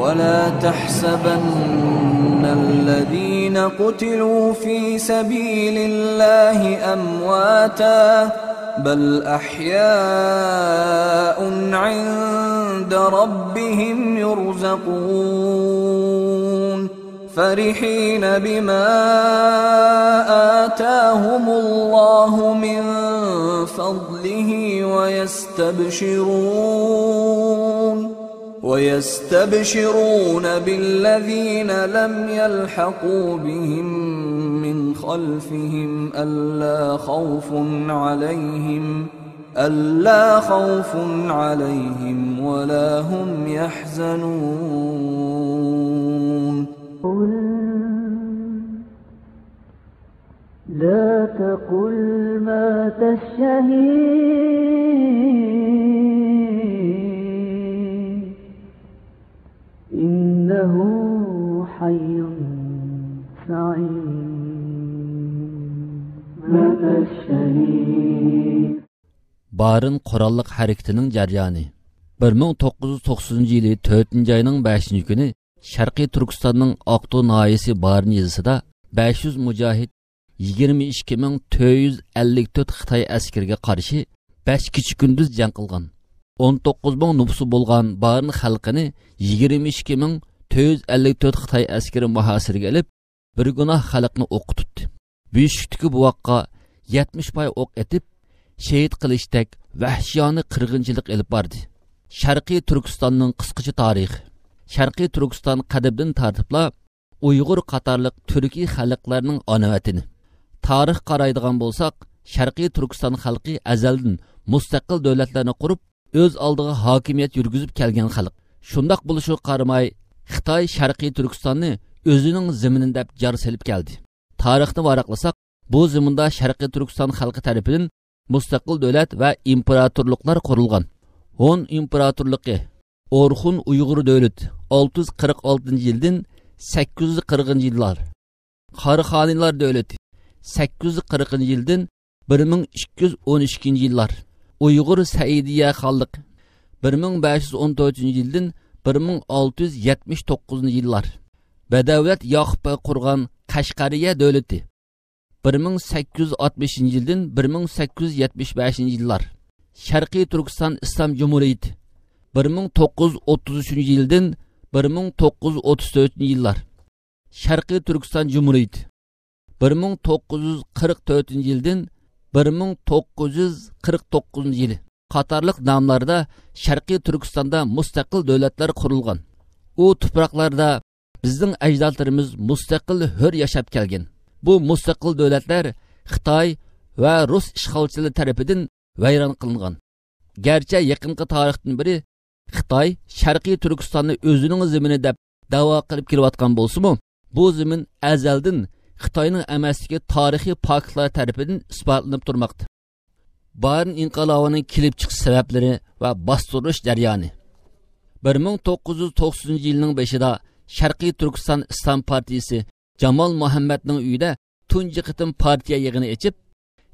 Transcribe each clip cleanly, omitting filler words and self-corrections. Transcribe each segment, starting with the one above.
ولا تحسبن الذين قتلوا في سبيل الله أمواتا بل أحياء عند ربهم يرزقون فرحين بما آتاهم الله من فضله ويستبشرون بالذين لم يلحقوا بهم من خلفهم ألا خوف عليهم ولا هم يحزنون قل لا تقل ما تشتهي إنه حي سعيد ما تشتهي Barın Quralliq hareketining jarayoni 1990 yili 4 ayning 5 kuni Sharqiy Turkistonning Aqto'y noyasi Barın yezisida 500 mujohid 22454 Xitoy askariga qarshi 5 kecha kunduz jang qilgan. 19000 nüfusi bo'lgan Barın xalqini 22454 Xitoy askari muhosiraga olib, bir gunoh xalqni o'qitdi. Buyuklikdagi bu vaqqa 70 pay o'q etib şehit qilishdak vahshiyona qirg'inchilik elib bordi. Sharqiy Turkistonning qisqacha tarixi. Sharqiy Turkiston qadimdan tartibla Uyg'ur qatorliq turkiy xalqlarning ona vatani. Tarix qaraydigan bo'lsak, Sharqiy Turkiston xalqi azaldan mustaqil davlatlarni qurib, o'z oldiga hokimiyat yurgizib kelgan xalq. Shundoq bo'lishiga qaramay, Xitoy Sharqiy Turkistonni o'zining ziminin deb jar selib keldi. Tarixni varaqlasak, bu ziminda Sharqiy Turkiston xalqi tarafidan mustaqil davlat va imperatorliklar qurilgan. Hun imperatorligi Orxun Uyg'ur davlati 646-yildan 840-yillar. Qarixonilar davlati 840-yildan 1212-yillar. Uyg'ur Saidiya xonligi 1514-yildan 1679-yillar. Badavlat Yoqub qurgan Qashqariya davlati 1860-yildan 1875-yillar. Sharqiy Turkiston Islom Cumhuriyeti 1933-yildan 1934-yillar. Sharqiy Turkiston Cumhuriyeti 1944-yildan 1949-yil qatorliq nomlarda Sharqiy Turkistonda mustaqil davlatlar qurilgan. U tuproqlarda bizning ajdodlarimiz mustaqil hur yashab kelgan. Bu mustaqil davlatlar Xitoy va Rus ishg'olchilari tomonidan vayron qilingan. Garchi yaqinqi tarixdan biri Xitoy Sharqiy Turkistonni o'zining zimini deb da'vo qilib kelayotgan bo'lsa-mu, bu zimin azaldan Xitoyning emasligi tarixiy faktlar tomonidan isbotlanib turmoqda. Barın inqilobining kelib chiqish sabablari va bostirish jarayoni. 1990-yilning 5-ida Sharqiy Turkiston Islom partiyasi Jamol Muhammadning uyida tunji qitim partiya yig'ini ochib,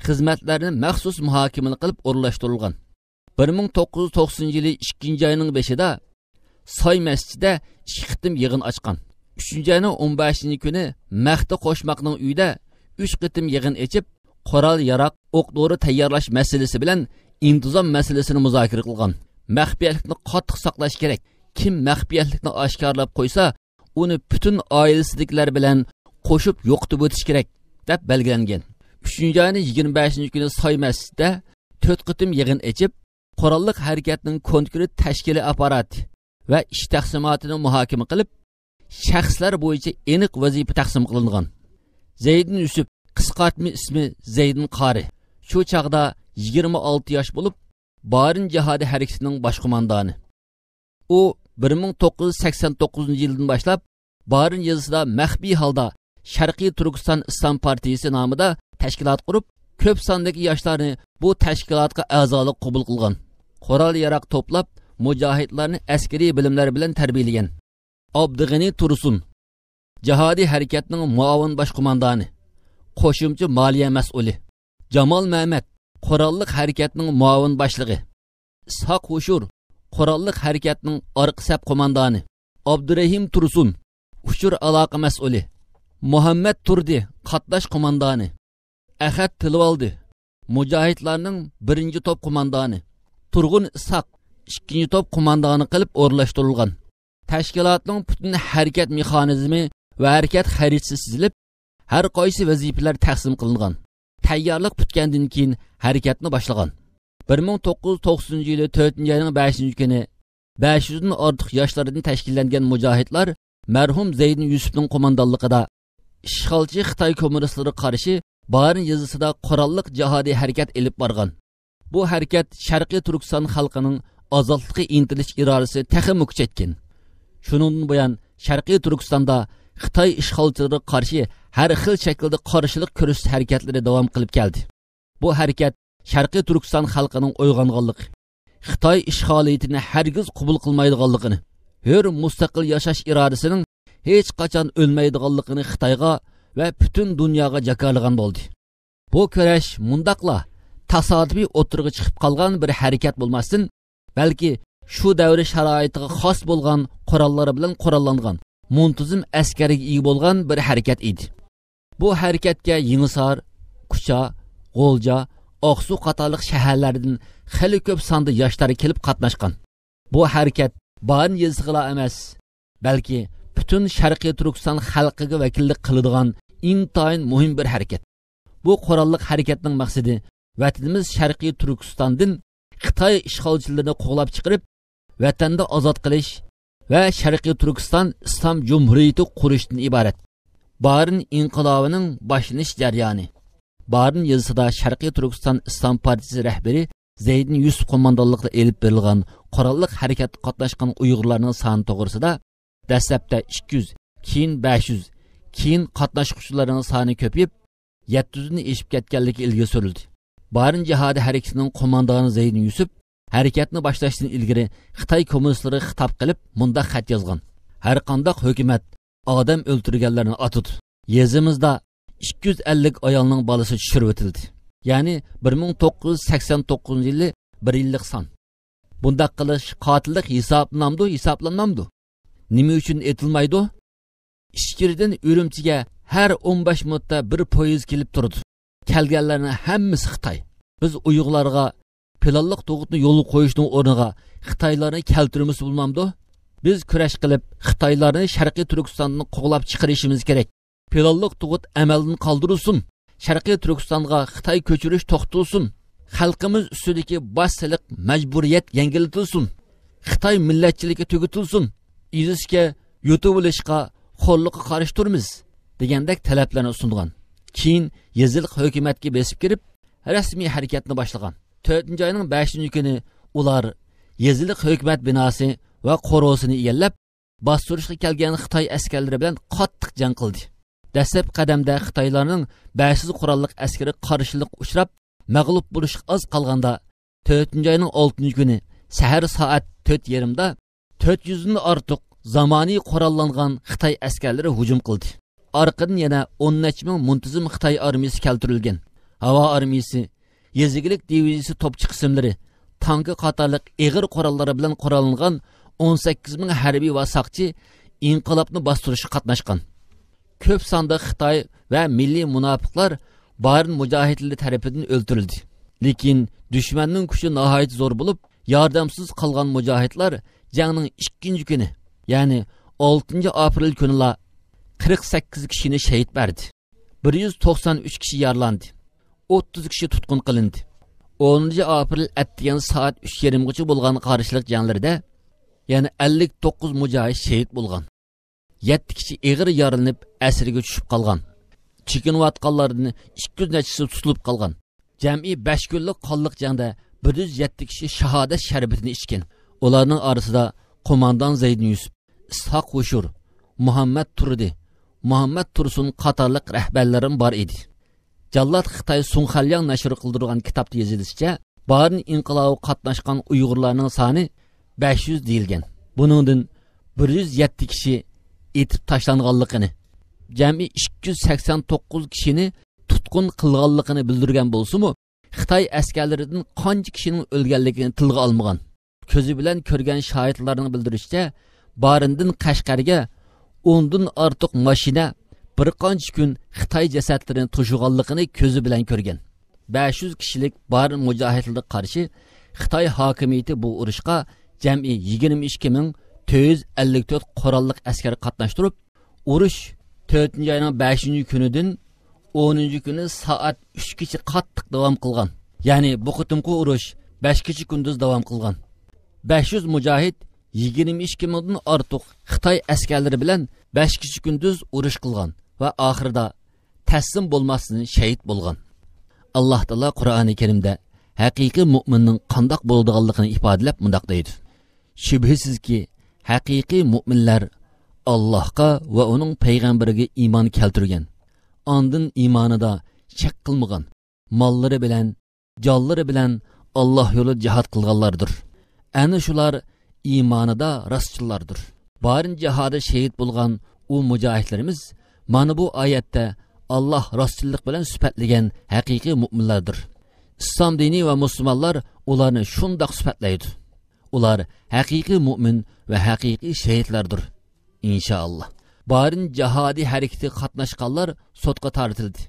xizmatlarni maxsus muhokama qilib o'rlashtirilgan. 1990-yili 2-oyning 5-ida Soy masjidida 2 qitim yig'in ochgan. 3-oyning 15-kuni Maxti Qo'shmoqning uyida 3 qitim yig'in ochib, qurol yaroq, o'q-dori tayyorlash masalasi bilan intizom masalasini muzokara qilgan. Maxfiyatlikni qattiq saqlash kerak. Kim maxfiyatlikni oshkorlab qo'ysa, uni butun oilasidagilar bilan qo'shib yo'qitib o'tish kerak deb belgilangan. 3-oyning 25-kuni Soy masjidida 4 qitim yig'in ochib, qurolliq harakatning konkret tashkili apparati va ish taqsimotini muhokama qilib, shaxslar bo'yicha aniq vazifa taqsim qilingan. Zaydin Yusuf, qisqartma ismi Zaydin Qari, shu chaqda 26 yosh bo'lib, Barın jihadi harakatining bosh qo'mondoni. U 1989-yildan boshlab Barın yezisida maxfiy holda Sharqiy Turkiston Islom partiyasi nomida tashkilot qurib, ko'p sondagi yoshlarni bu tashkilotga a'zolik qabul qilgan. Qurol yaroq to'plab, mujohidlarni askariy bilimlar bilan tarbiyalagan. Abdug'ani Tursun, jihadi harakatning muavin bosh qo'mondoni, qo'shimcha moliya mas'uli. Jamol Mehmet, qurolliq harakatning muavin boshlig'i. Ishoq Hushur, qurolliq harakatning orqa saf qo'mondoni. Abdurrahim Tursun, uçur aloqa mas'uli, Muhammad Turdi, qatnash qo'mondoni, Ahad Tilvaldi, mujohidlarning 1-top qo'mondoni, Turg'un Isoq 2-top qo'mondoni qilib o'rlashtirilgan. Tashkilotning butun harakat mexanizmi va harakat xaritasi chizilib, har qaysi vazifalar taqsim qilingan. Tayyorlik bitgandan keyin harakatni boshlagan. 1990-yili 4-oyning 5-kuni 500 dan ortiq yoshlardan tashkillangan mujohidlar marhum Zeydin Yusufning qo'mondonligida ishg'olchi Xitoy kommunistlari qarshi Barin yezisida qurolliq jihodiy harakat elib borgan. Bu harakat Sharqiy Turkiston xalqining ozodlikka intilish irodasi taxmi kuchaytgan. Shuningdan buyon Sharqiy Turkistonda Xitoy ishg'olchilariga qarshi har xil shaklda qarshilik ko'rsatish harakatlari davom qilib keldi. Bu harakat Sharqiy Turkiston xalqining uyg'onganligi, Xitoy ishg'oliyatini hargiz qabul qilmaydiganligini, hur mustaqil yashash irodasining hech qachon o'lmaydiganligini Xitoyga va butun dunyoga jakarlagan bo'ldi. Bu kurash mundaqla tasodifiy o'tirg'i chiqib qolgan bir harakat bo'lmasdan, balki shu davr sharoitiga xos bo'lgan qurollar bilan qurollangan, muntazam askariga ega bo'lgan bir harakat edi. Bu harakatga Yangisar, Kucha, G'o'lja, Oqsu qatorliq shaharlardan xili ko'p sonda yoshlar kelib qatnashgan. Bu harakat Barin yezig'ila emas, balki butun Sharqiy Turkiston xalqiga vakillik qiladigan intayin muhim bir harakat. Bu qurolliq harakatning maqsadi vatanimiz Sharqiy Turkistondan Xitoy ishg'olchilarini qo'g'lab chiqarib, vatanda ozod qilish va Sharqiy Turkiston Islom Jumhuriyati qurishdan iborat. Barin inqilobining boshlanish jarayoni. Barin yezisida Sharqiy Turkiston Islom partiyasi rahbari Zeydin Yusuf qo'mondonligida elib berilgan qurolliq harakatda qatnashgan Uyg'urlarning soni to'g'risida dastlabda 200, keyin 500, keyin qatnashuvchilarning soni ko'payib 700 ni eshib ketganligi ilgari surildi. Barin jihodi harakatining qo'mondoni Zeydin Yusuf harakatni boshlashdan ilgari Xitoy kommunistlari xitob qilib munda xat yozgan. Har qanday hukumat odam o'ltirganlarni atudi. Yezimizda 250 ayolning bolasi tushirib o'tildi. Ya'ni 1989-yili 1 yillik son. Bunda qilish qotillik hisoblanmamdi. Nima uchun etilmaydi? Ishkirdan Urumchiga har 15 minutda bir poyezd kelib turdi. Kelganlarning hammasi Xitoy. Biz Uyg'urlarga planliq to'g'itni yo'l qo'yishning o'rniga Xitoylarni keltirimiz bo'lmamdi? Biz kurash qilib Xitoylarni Sharqiy Turkistonni qo'g'lab chiqarishimiz kerak. Planliq to'g'it amaldan qoldirilsin. Sharqiy Turkistonga Xitoy ko'chirish to'xtatilsin. Xalqimiz ustidagi boshsizlik majburiyat yengiltilsin. Xitoy millatchiligi tugatilsin. Izishga yutib olishga xo'rlikqa qarshi turmiz degandek talablarni sungan. Keyin yeziliq hukumatga besib kirib, rasmiy harakatni boshlagan. 4-oyning 5-kuni ular yeziliq hukumat binosi va qo'rosini egallab, bostirishga kelgan Xitoy askarlari bilan qattiq jang qildi. Dastlab qadamda Xitoylarning 500 qurolliq askari qarshilik uchrab, mag'lub bo'lish oz qolganda 4-oyning 6-kuni sahar soat 4:30 da 400 dan ortiq zamoniy qurollangan Xitoy askarlari hujum qildi. Orqadan yana 10 ming muntazam Xitoy armiyasi keltirilgan. Havo armiyasi, yezigilik diviziyasi topchi qismlari, tanki qatorliq og'ir qurollari bilan qurollangan 18 ming harbiy va saqchi inqilobni bostirishga qatnashgan. Ko'p sonda Xitoy va milliy munofiqlar Barin mujohidlari tomonidan o'ldirildi. Lekin dushmanning kuchi nihoyat zo'r bo'lib, yordamsiz qolgan mujohidlar jangning 2-kuni, ya'ni 6-aprel kunida 48 kishini shahid berdi. 193 kishi yaralandi. 30 kishi tutqun qilindi. 10-aprel atdigan soat 3:30 gacha bo'lgan qarshilik janglarida yana 59 mujohid shahid bo'lgan. 7 kishi og'ir yaralanib asirga tushib qolgan. Chekinayotganlarning 200 nechasi tutilib qolgan. Jami 5 kunlik qonliq jangda 107 kishi shahodat sharbatini ichgan. Ularning orasida qo'mondon Zeydin Yusuf, Isoq Ushur, Muhammad Turdi, Muhammad Tursun qatorliq rahbarlarim bor edi. Jallod Xitoy Sunxalyang nashri qildirgan kitobda yozilishicha, Barin inqilobi qatnashgan Uyg'urlarning soni 500 deyilgan. Buningdan 107 kishi etib tashlanganligini, jami 289 kishini tutqun qilganligini bildirgan bo'lsa-mu, Xitoy askarlaridan qancha kishining o'lganligini tilga olmagan. Ko'zi bilan ko'rgan shohidlarning bildirishicha, Barindin Qashqarga 10dan ortiq mashina bir qancha kun Xitoy jasadlarini to'shig'anligini ko'zi bilan ko'rgan. 500 kishilik Barin mujohidlarga qarshi Xitoy hokimiyati bu urushga jami 22454 qurolliq askar qatnashtirib, urush 4-oyning 5-kunidan 10-kuni soat 3gacha qattiq davom qilgan. Ya'ni bu qitimqi urush 5 kunduz davom qilgan. 500 mujohid 22 mingdan ortiq Xitoy askarlari bilan 5 kunduz urush qilgan va oxirida taslim bo'lmasdan shahid bo'lgan. Alloh taolo Qur'oni Karimda haqiqiy mu'minning qandoq bo'lganligini ifodalab mundaq deydi. Shubhisizki, haqiqiy mu'minlar Allohga va uning payg'ambariga iymon keltirgan. Ondan iymonida shak qilmagan, mollari bilan, jonlari bilan Alloh yo'lida jihad qilganlardir. Ana shular iymonida rostchilardir. Barin jihoda shahid bo'lgan u mujohidlarimiz mana bu oyatda Allah rostchilik bilan sifatlagan haqiqiy mu'minlardir. İslam dini va musulmonlar ularni shundoq sifatlaydi. Ular haqiqiy mu'min va haqiqiy shahidlardir. İnşallah. Barin jihadi harakati qatnashganlar sotqa tortildi.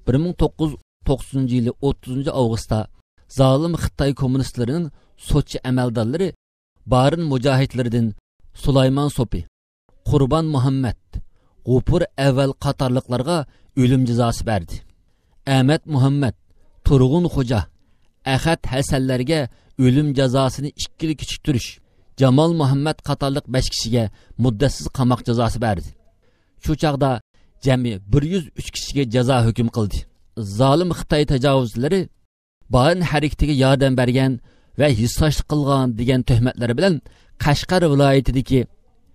1990 yili 30 avgustda zalim Xitoy kommunistlarining sotchi amaldorlari Barin mujohidlaridan Sulaymon Sopi, Qurbon Muhammad, G'upur avval qatorliqlarga o'lim jazosi berdi. Ahmad Muhammad, Turg'un Xo'ja, Ahad Hasanlarga o'lim jazosini 2 yil kechiktirish, Jamol Muhammad qatorliq 5 kishiga muddatsiz qamoq jazosi berdi. Shu chaqda jami 103 kishiga jazo hukm qildi. Zolim Xitoy tajovuzchilari Barin harakatiga yordam bergan va hissaslik qilgan degan tuhmatlari bilan Qashqar viloyatidagi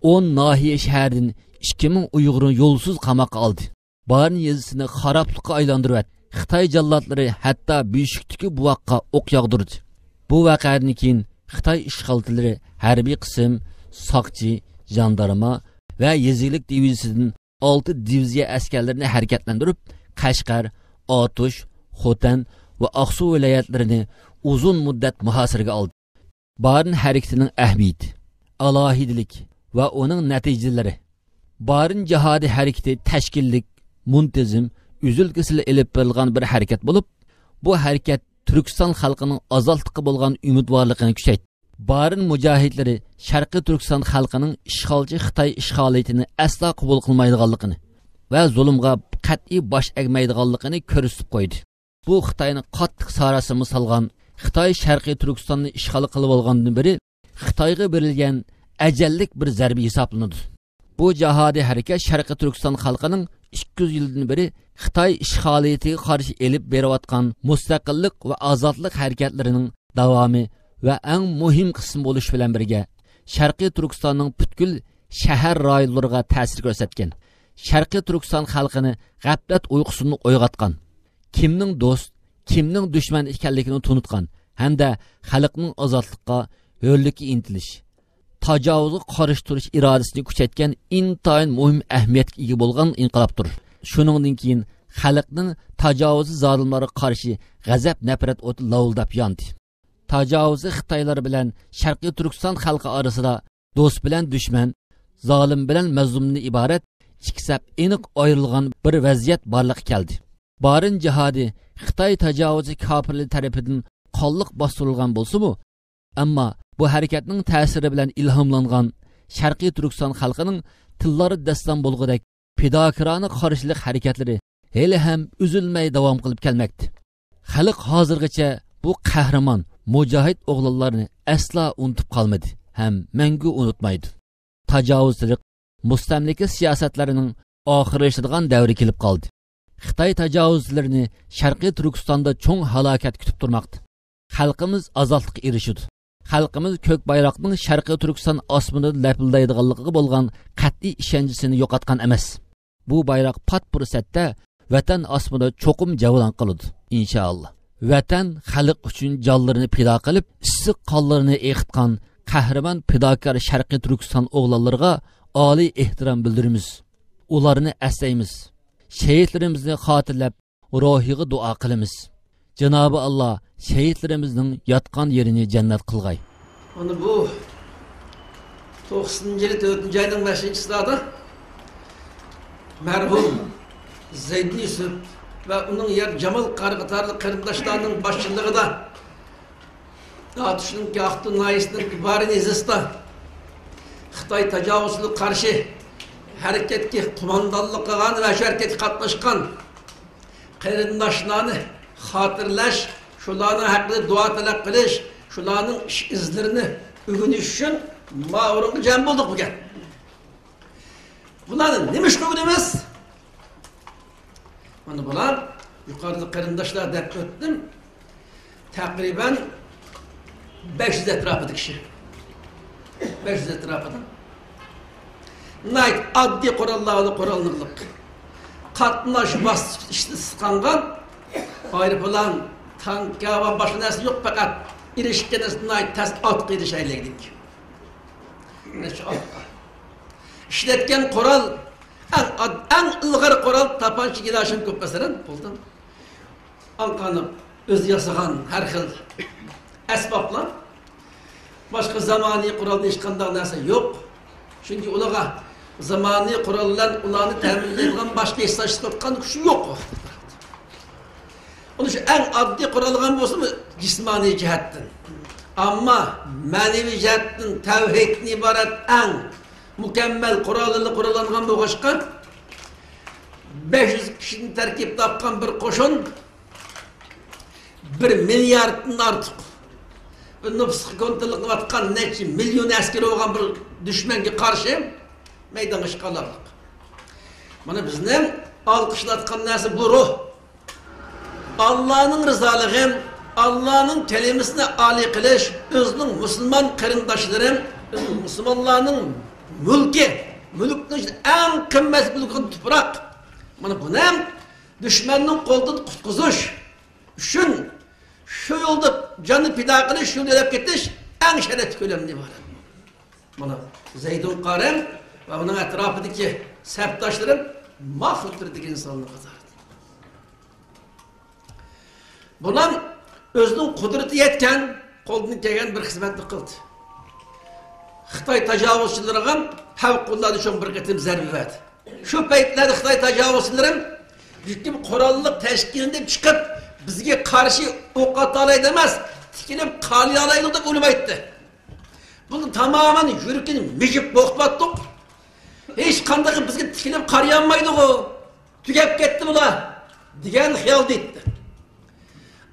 10 nahiya shahardan 2000 Uyg'urni yo'lsiz qamoqqa oldi. Barin yezisini xaroblikqa aylantirib, Xitoy jallotlari hatto Buyukdagi buvoqqa o'q yog'dirdi. Bu voqeadan keyin Xitoy ishg'olchilari harbiy qism, soqchi, jandarma va yezilik diviziyasidan 6 diviziya askarlarini harakatlantirib, Qashqar, Otush, Xotan va Aqsu viloyatlarini uzun muddat muhosiraga oldi. Barin harakatining ahamiyati, alohidilik va uning natijalari. Barin jihodi harakati tashkillik, muntazam, uzil-kesil elib berilgan bir harakat bo'lib, bu harakat Turkiston xalqining ozodlikka bo'lgan umidvorligini kuchaytirdi. Barin mujohidlari Sharqiy Turkiston xalqining ishg'olchi Xitoy ishg'oliyatini aslo qabul qilmaydiganligini va zulmga qat'iy bosh egmaydiganligini ko'rsatib qo'ydi. Bu Xitoyning qattiq sarasini solgan, Xitoy Sharqiy Turkistonni ishg'ol qilib olgandan beri Xitoyga berilgan ajallik bir zarba hisoblanadi. Bu jihodi harakat Sharqiy Turkiston xalqining 200 yildan beri Xitoy ishg'oliyatiga qarshi elib berayotgan mustaqillik va ozodlik harakatlarining davomi va eng muhim qismi bo'lish bilan birga Sharqiy Turkistonning butkul shahar rayonlariga ta'sir ko'rsatgan. Sharqiy Turkiston xalqini g'aflat uyqusini uyg'otgan. Kimning do'st, kimning dushman ekanligini tunutgan hamda xalqning ozodlikqa, hurlikka intilish, tajovuzga qarshi turish irodasini kuchaytgan intayin muhim ahamiyatga ega bo'lgan inqilobdir. Shuningdan keyin xalqning tajovuzli zolimlarga qarshi g'azab nafrat o'ti lovuldab yondi. Tajovuzli Xitoylar bilan Sharqiy Turkiston xalqi orasida do'st bilan dushman, zolim bilan mazlumni iborat ikki saf aniq ayrilgan bir vaziyat borliq keldi. Barin jihodi Xitoy tajovuzli kofirlar tarafidan qonliq bostirilgan bo'lsa-mu, ammo bu harakatning ta'siri bilan ilhomlangan Sharqiy Turkiston xalqining tillari dastan bo'lg'idek fidokirona qarshilik harakatlari hali ham uzilmay davom qilib kelmoqda. Xalq hozirgacha bu qahramon mujohid o'g'lonlarni asla unutib qolmadi, ham mangu unutmaydi. Tajovuzchilik, mustamlika siyosatlarining oxirlashadigan davri kelib qoldi. Xitoy tajovuzchilarini Sharqiy Turkistonda cho'ng halokat kutib turmoqda. Xalqimiz ozodlikka erishdi. Xalqimiz ko'k bayroqning Sharqiy Turkiston osmonida lapillaydiganligiga bo'lgan qat'iy ishonchisini yo'qotgan emas. Bu bayroq pat fursatda vatan osmonida cho'qim javlan qiladi, inshaalloh. Vatan xalq uchun jonlarini fido qilib, issiq qonlarini eqitgan qahramon fidokor Sharqiy Turkiston o'g'lonlariga oliy ehtirom bildiramiz. Ularni aslaymiz. Shahidlarimizni xotirlab, ruhiga duo qilamiz. Cenab-ı Allah şehitlerimizin yatkan yerini cennet kılgay. Onu bu 90 yılı 4. ayının 5. sırada merhum Zeydin Yusuf ve onun yer Cemal Kargıtarlı kırımdaşlarının başçılığı da Atışının ki Ahtun Nayisi'nin kibarın izista Xitay tecavüzlü karşı hareketki kumandallık kılan ve şu hareketki katlaşkan kırımdaşlarını hatırlaş, şularına hakkında dua talep kılış, şularının izlerini ügünüş için mağrurun cem bulduk bugün. Bunların neymiş bugünümüz? Bunlar yukarıda kırımdaşlar dep öttüm. Takriben 500 etrafıdı kişi. 500 etrafıdı. Nayt addi kurallarını kuralnılık. Katlaş bas işte sıkangan ayrı falan tanka başka neresi yok fakat ilişkiniz nayt ters at kıydı şeyle gidik. İşletken kural en ılgır kural tapançı gidaşın köpmesinden buldum. Ankanı öz yasagan her xil esbabla başka zamani kuralda hiç kandak neresi yok. Çünkü ulağa zamani kurallar ulanı temin edilen başka istaşlık tutkan kişi yok. Onun için en adli kuralgan olsun mu cismani cihetten. Ama manevi cihetten tevhidini ibaret en mükemmel kurallı kurallangan bu başka 500 kişinin terkip tapkan bir koşun 1 milyardın artık nüfus kontrolünü vatkan neçi milyon askeri olan bir düşmenge karşı meydan işgalarlık. Bana bizden alkışlatkan nesi bu ruh. Allah'ın rızalığı, Allah'ın kelimesine âli kılış, özünün Müslüman kırındaşların, Müslümanların mülkün en kıymetli mülkün toprak. Bana bu ne? Düşmanın kolunu kutkuzuş. Şu yolda canı pida kılış, şu yolda getiş, en şerefli kölemli var. Bana Zeydun Karem ve onun etrafındaki septaşların mahvutturdik insanlığı kazardı. Bundan özünün kudreti yetken, kolunu kegen bir hizmetli kıldı. Xitay tecavüzçilerine fevkulladı için bir kıtım zerbi verdi. Şu peytlerde Xitay tecavüzçilerin ciddi kurallık teşkilinde çıkıp bizge karşı ok atalay demez, tikilip kalyalaydı da ölüm etti. Bunu tamamen yürürken mecip boklattık. Hiç kandığı bizge tikilip karyanmaydı o. Tükep gitti bula. Digen hıyal etti.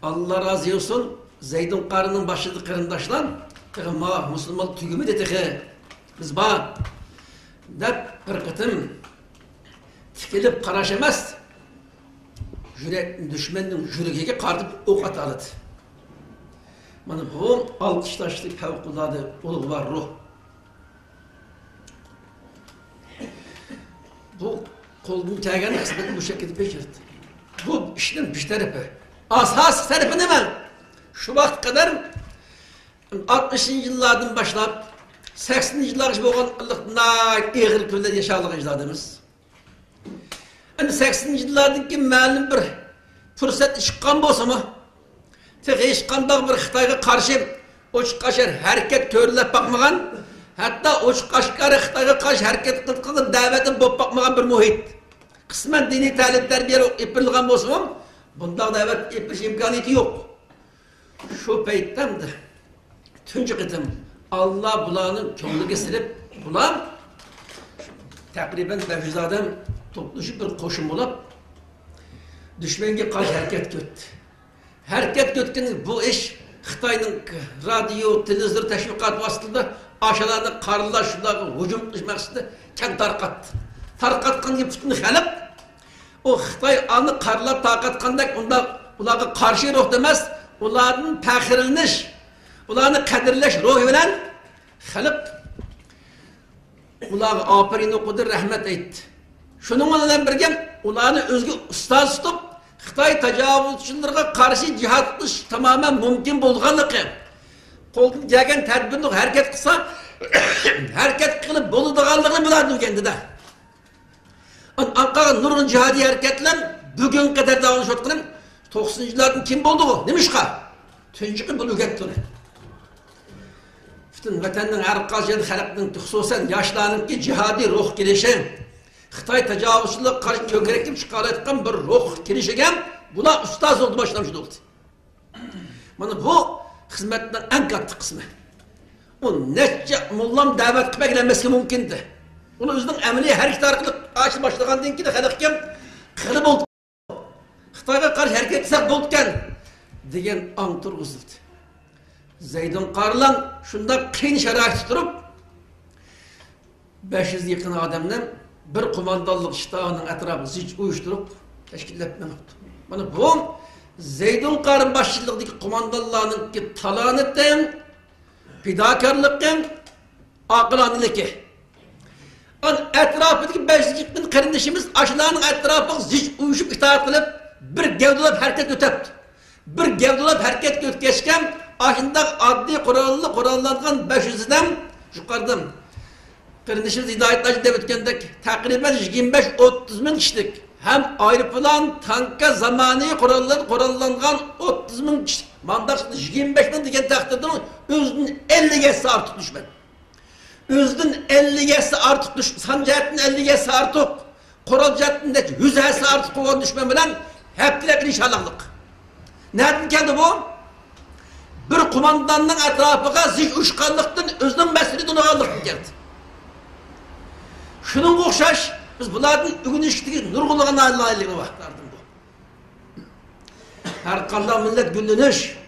Allah razı olsun, Zeydun Karı'nın başladığı kırındaşlar, Müslüman tügümü dedi biz bana, dep bir kıtım, tikilip karaşamaz, düşmanın yüreğine kartıp ok atalıdı. Bana bu alkışlaştı, fevkulladı, uluğ var ruh. Bu kolunu kâgen kısmeti bu şekilde becerdi. Bu işin bir tarafı. Asas tarafı ne ben? Şu vakit kadar 60. yıllardan başlayıp 80. yıllar gibi olan ağır köyde yaşadık ecdadımız. Yani 80. yıllardaki malum bir fırsat çıkan olsa mı? Tek çıkanda bir Xitay'a karşı uç kaşar hareket körülep bakmagan, hatta uç kaşkarı Xitay'a karşı hareket kıldıkları davetin bop bakmagan bir muhit. Kısmen dini talim terbiye ipirliğen olsa mı? Bunda davet ipiriş imkaniyeti yok. Şu peytten de tüncü kıtım Allah bulanın könlü getirip bulan takriben 500 adam topluşup bir koşum olup düşmenge karşı hareket götü. Hareket götken bu iş Xitay'ın radyo, televizyon teşvikat vasıtında aşağılarında karlılar şunlar hücum etmekte kent tarkattı. Tarkatkan gibi bütün halk o Xitay anı karlar tarkatkandak onda ularga karşı ruh demez, ulardan pəxirliniş, ularını kadirleş ruh bilen halk ularga aferin okudu, rahmet etti. Şununla birlikte ularını özgü ustaz tutup Xitay tecavüzçilerine karşı cihatmış tamamen mümkün bulganlığı. Kolun gelgen tedbirlik hareket kısa hareket kılıp bulduğanlığı bulardı kendine. Ankara Nur'un cihadi hareketler bugün kadar davranış otkanın 90'cılardan kim buldu o? Neymiş ka? Tüncükün bunu ügetleri. bütün vatanning har qaysi xalqning xususan yoshlarningki jihodiy ruh kelishi, Xitoy tajovuzchilik qarshi ko'krakib chiqarayotgan bir ruh kelishiga bular ustoz bo'ldi, boshlamchi bo'ldi. Mana bu xizmatning eng katta qismi. O necha mullam da'vat qilib kelmaslik mumkindi. Uni o'zining amaliy harakat orqali ash boshlagandan keyin xalqga qilib bo'ldi. Xitoyga qarshi harakat qilsak bo'lgan degan ong turg'izildi. Zeydun Qarlan shunda qiyin sharoitda turib 500 yaqin odamdan bir qo'mondonlik shtabining atrofida zich uyushtirib tashkillabmoqda. Mana bu Zeydun Qarın boshchiligidagi qo'mondonlarning talonati, fidokorligi, aqloniligi. An atrofidagi 500 yaqin qarindishimiz ashlarning atrofiga zich uyushib itoat qilib bir gavdalab harakat o'tibdi. Bir gavdalab harakat o'tkazgan aşında adli kurallardan 500'den yukarıdan. Kardeşimiz hidayetler de ötkendek takriben 25-30 bin kişilik. Hem aeroplan, tanka zamanı kurallangan 30 bin kişi. Mandak 25 bin diken takdirde özünün 50 geçsi artık düşmen. Özünün 50 geçsi artık düşmen. Sancayetinin 50 geçsi artık. Kuralcayetinin 100 geçsi artık olan düşmen bilen hep dilekli inşallahlık. Nereden geldi bu? Bir kumandanın etrafına zich uçkanlıktan özünün mesuliyetini aldık geldi. Şunun okşaş, biz bunların ügünüşteki nurgulluğuna layığına baklardım bu. Her kandan millet güllünüş,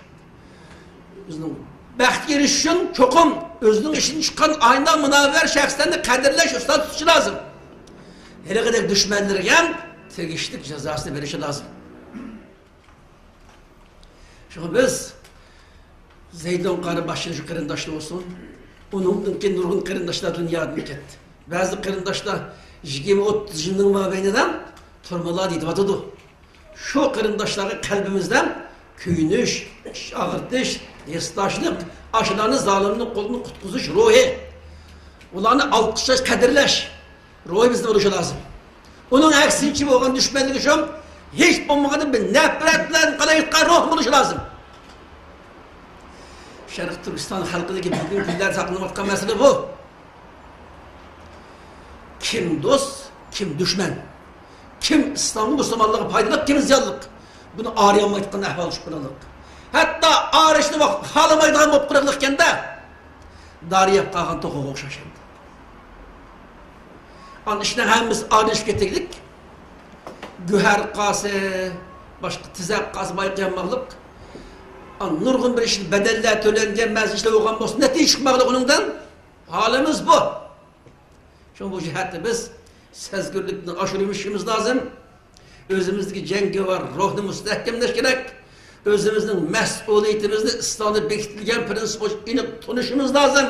özünün bəxt geliş için çokum, özünün işini çıkan ayından münavver şəxslərini qədirləş, usta tutuşu lazım. Hele kadar düşmenlerine tegişlik cezasını verişi lazım. Çünkü biz Zeydun Qarı başını şu kırındaşlı olsun, onun ki nurgun kırındaşlar dünyadan gitti. Bazı kırındaşlar 20-30 yılın mabeyninden turmalar deyip atıdı. Şu kırındaşları kalbimizden köyünüş, ağırtış, yestaşlık, aşılarını zaliminin kolunu kutkuzuş ruhi. Onlarını alkışlaş, kadirleş. Ruhi bizde oluşu lazım. Onun aksi için olan düşmanlık şu, hiç olmadığı bir nefretle kalayıklar ruh oluşu lazım. Şerif Türkistan halkındaki bugün günler saklanmakta mesele bu. Kim dost, kim düşman. Kim İslam'ın Müslümanlığı faydalık, kim ziyallık. Bunu ağrıyamaydıktan ehval şüphelalık. Hatta ağrışlı bak, halamaydıgan bop kırıklıkken de darıyap kalkan tokuğa okşaşandı. An işine hemimiz ağrışıp getirdik. Güher kası, başka tizak kası bayıklayanmaklık. An nurgun bir işin bedeller tölengen mezişle oğan olsun. Netice çıkmaklık onundan. Halimiz bu. Çünkü bu cihatte biz sezgürlükten aşırımışımız lazım. Özümüzdeki cengi var, ruhunu müstehkemleş gerek. Özümüzün mesuliyetimizni İslam'da bekitilgen prensip inip tunuşumuz lazım.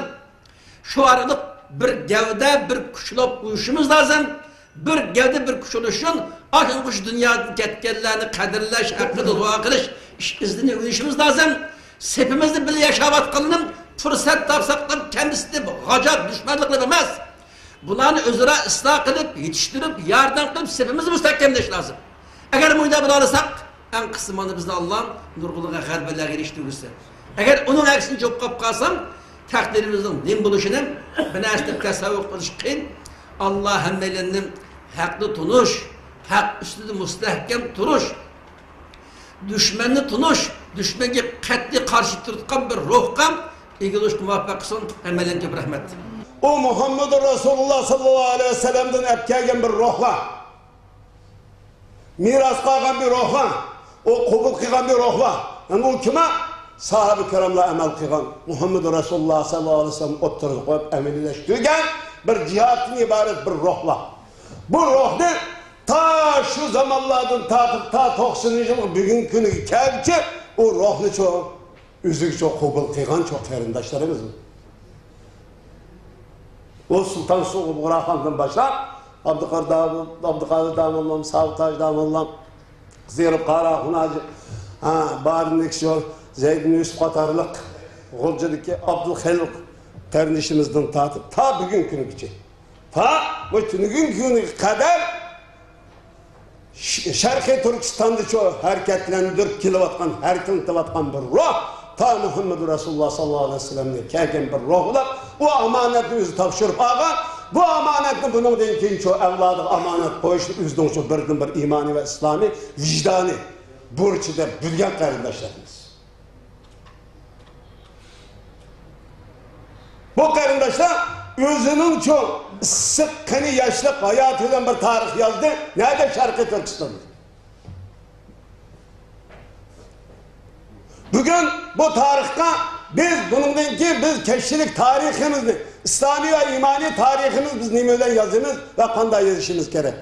Şu aralık bir gevde bir kuşlap uyuşumuz lazım. Bir gevde bir kuş oluşun, aşın kuş dünyada ketkenlerini kadirleş, hakkıda dua kılış, iş iznini uyuşumuz lazım. Sepimizde bile yaşavat kalının fırsat tapsaktan kendisi de gacap düşmanlıkla vermez. Bunları özüre ıslah kılıp, yetiştirip, yardım kılıp sepimizi müstehkemleş lazım. Eğer bunu da alırsak, en kısmını bizde Allah'ın nurguluğa harbeler geliştirirse. Eğer onun aksini çok kapkasam, takdirimizin din buluşunu, bana işte tasavvuf kılışkın, Allah hemmelerinin haklı tunuş, hak üstünde müstehkem turuş, düşmanını tunuş, düşmana katli karşı tutkan bir ruhkan, ilgili muvaffak kılsın, hemmelerine bir rahmet. O Muhammed Resulullah sallallahu aleyhi ve sellem'den epkegen bir ruhla, miras kalgan bir ruhla, o kubul kıygan bir ruhla, yani o kime? Sahabe-i kiramla emel kıygan, Muhammed Resulullah sallallahu aleyhi ve sellem oturup koyup emelileştirgen bir cihatın ibaret bir ruhla. Bu ruh ne? Ta şu zamanlardan ta 90 yıl bugün günü kelki o ruhlu çok, üzük çok kubul kıygan çok terindaşlarımız mı? O Sultan Soğuk Burakhan'dan başlar, Abdülkadir Damallam, Savtaj Damallam, Zeynep Kara Hunacı, Barinlik Şor, Zeyd Yusuf Katarlık, Golcadaki Abdülhaluk ternişimizden tatıp, ta bugün günü geçecek. Ta bugün günü kadar Şarkı Türkistan'da çok hareketlendirip kilovatkan, hareketlendirip bir ruh, ta Muhammed Resulullah sallallahu aleyhi ve sellem'den kelgen bir ruhlar o amanetini özü tapşırıp ağan bu amanetini bunun deyin ki evladı amanet koyuşup üzdün şu bir imani ve İslami vicdani burçu da bilgen kardeşlerimiz. Bu kardeşler özünün çok sıkkını yaşlı hayatından bir tarih yazdı. Nerede? Şarkı Türkistan'da. Bugün bu tarihte biz bunun ki biz keşilik tarihimizni, İslami ve imani tarihimiz biz nimeyle yazımız ve kanda yazışımız gerek.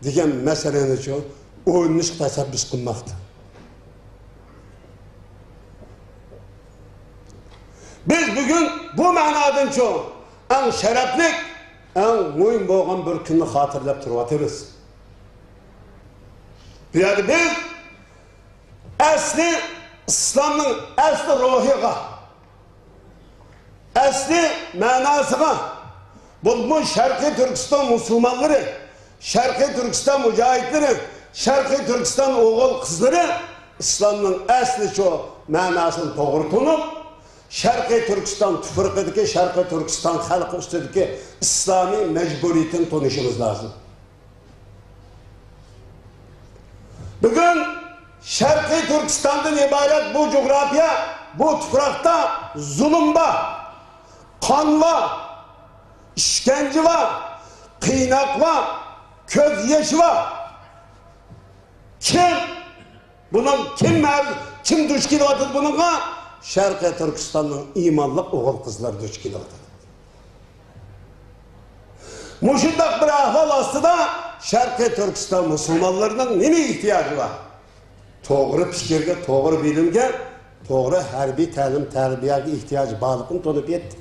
Diyen meselenin çok oyunluş tesebbüs kılmaktı. Biz bugün bu manadın çok en şereflik, en mühim boğan bir günü hatırlayıp durvatırız. Yani biz asli İslam'ın asli ruhiga, asli manasıga bulmuş Şarkı Türkistan Müslümanları, Şarkı Türkistan mücahitleri, Şarkı Türkistan oğul kızları İslam'ın asli şu manasını doğrultunup Şarkı Türkistan tüfürküdeki Şarkı Türkistan halkı üstündeki İslami mecburiyetini tanışımız lazım. Bugün Şarkı Türkistan'dan ibaret bu coğrafya, bu toprakta zulüm var, kan var, işkence var, kıynak var, köz yaşı var. Kim? Bunun kim düşkün oldu bununla? Şarkı Türkistan'ın imanlık oğul kızlar düşkün oldu. Muşundak bir ahval aslında Şarkı Türkistan Müslümanlarının neye ihtiyacı var? Doğru fikirge, doğru bilimge, doğru harbi talim, terbiyeye ihtiyacı bağlılıkını tanıp yetti.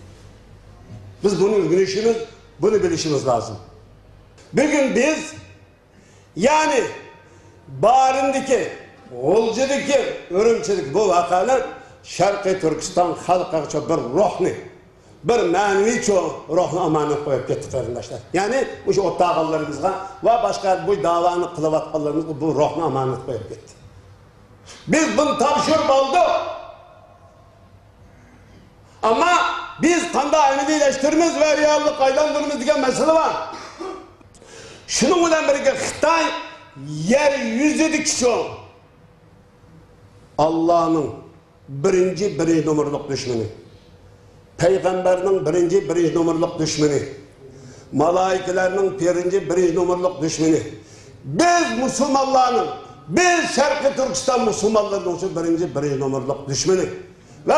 Biz bunu bilişimiz, bunu bilişimiz lazım. Bugün biz yani bağrındaki, Olcudaki, Örümçedeki bu vakalar Şarkı Türkistan halkı bir ruhni, bir manevi ruhni amanet koyup gitti kardeşler. Yani bu ottağalarımızga ve başka bu davanı kılıvatlarımızga bu ruhni amanet koyup gitti. Biz bunu tavşırıp aldık. Ama biz kanda emnileştirimiz ve reallik aylandırımız diye mesele var. Şunun ile birlikte Xitay yeryüzüdeki şu Allah'ın birinci numaralık düşmanı, Peygamberinin birinci numaralık düşmanı, malaikelerinin birinci numaralık düşmanı, biz Müslümanların, biz Şarkı Türkistan Müslümanlarının için birinci numaralık düşmanı ve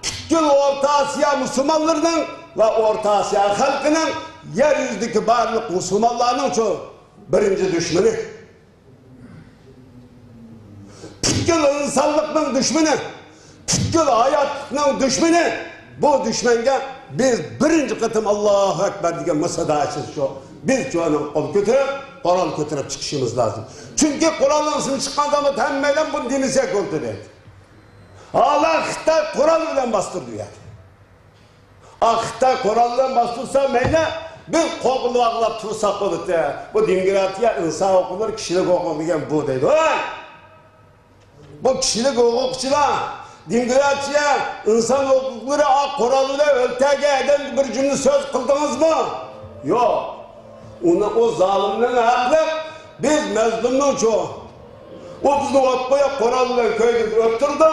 bütün Orta Asya Müslümanlarının ve Orta Asya halkının yeryüzündeki varlık Müslümanlarının için birinci düşmanı. Bütün insanlıkın düşmanı, bütün hayatın düşmanı, bu düşmenge biz birinci kıtım Allahu Ekber diye masada açız şu. Biz şu an Kur'an götürüp çıkışımız lazım. Çünkü Kur'an'ın çıkan zaman temelen bunu dinleyecek oldu dedi. Allah da Kur'an ile bastırdı yani. Akta Kur'an'la bastırsa meyle bir kokulu ağlap tursak olur diye. Bu demokratiya insan okulur, kişilik okul diyen bu dedi. Bu kişilik hukukçular, demokratiya, insan hukukları Kur'an'la öltege eden bir cümle söz kıldınız mı? Yok. O zalimlerin haklı, biz mezlumluğun çoğu. O bizi otmaya Kur'an'la köyde öptürdü,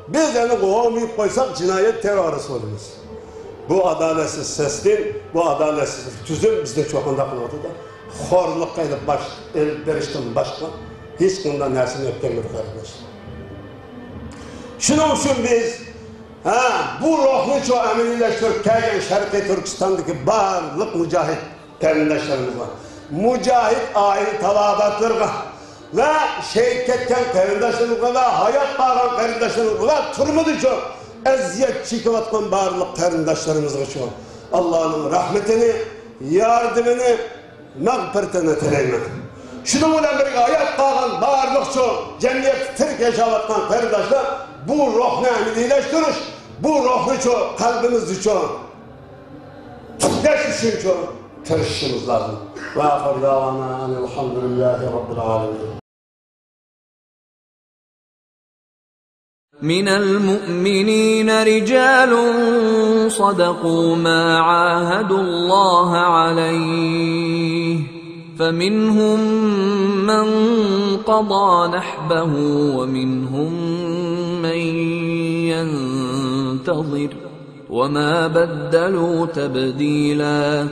biz onu kovamayıp koysak cinayet terörist oluruz. Bu adaletsiz seslin, bu adaletsiz tüzüm bizde çok anda kılmadı da. Horluk edip verişten başka, hiç bundan nersini öpkenmedi kardeş. Şunun için biz, bu ruhunu çok eminileştirip gelgen Şarkı Türkistan'daki varlık mücahit kardeşlerimiz var. Mücahit aile talabatlarına ve şehit ketken kardeşlerimiz ve hayat bağlan kardeşlerimiz ve turmudu çok eziyet çekivatkan varlık kardeşlerimiz var. Allah'ın rahmetini, yardımını, mağfiretini tileyim. Şunun ile birlikte hayat bağlan varlık çok cemiyet Türk yaşavatkan kardeşler bu ruhunu eminileştiriş, bu ruhunu çok kalbimizi çok tükeşişin çok tırışımız lazım. Ve ahir davana elhamdülillahi rabbil alemin. من المؤمنين رجال صدقوا ما عاهدوا الله عليه فمنهم من قضى نحبه ومنهم من ينتظر وما بدلوا تبديلا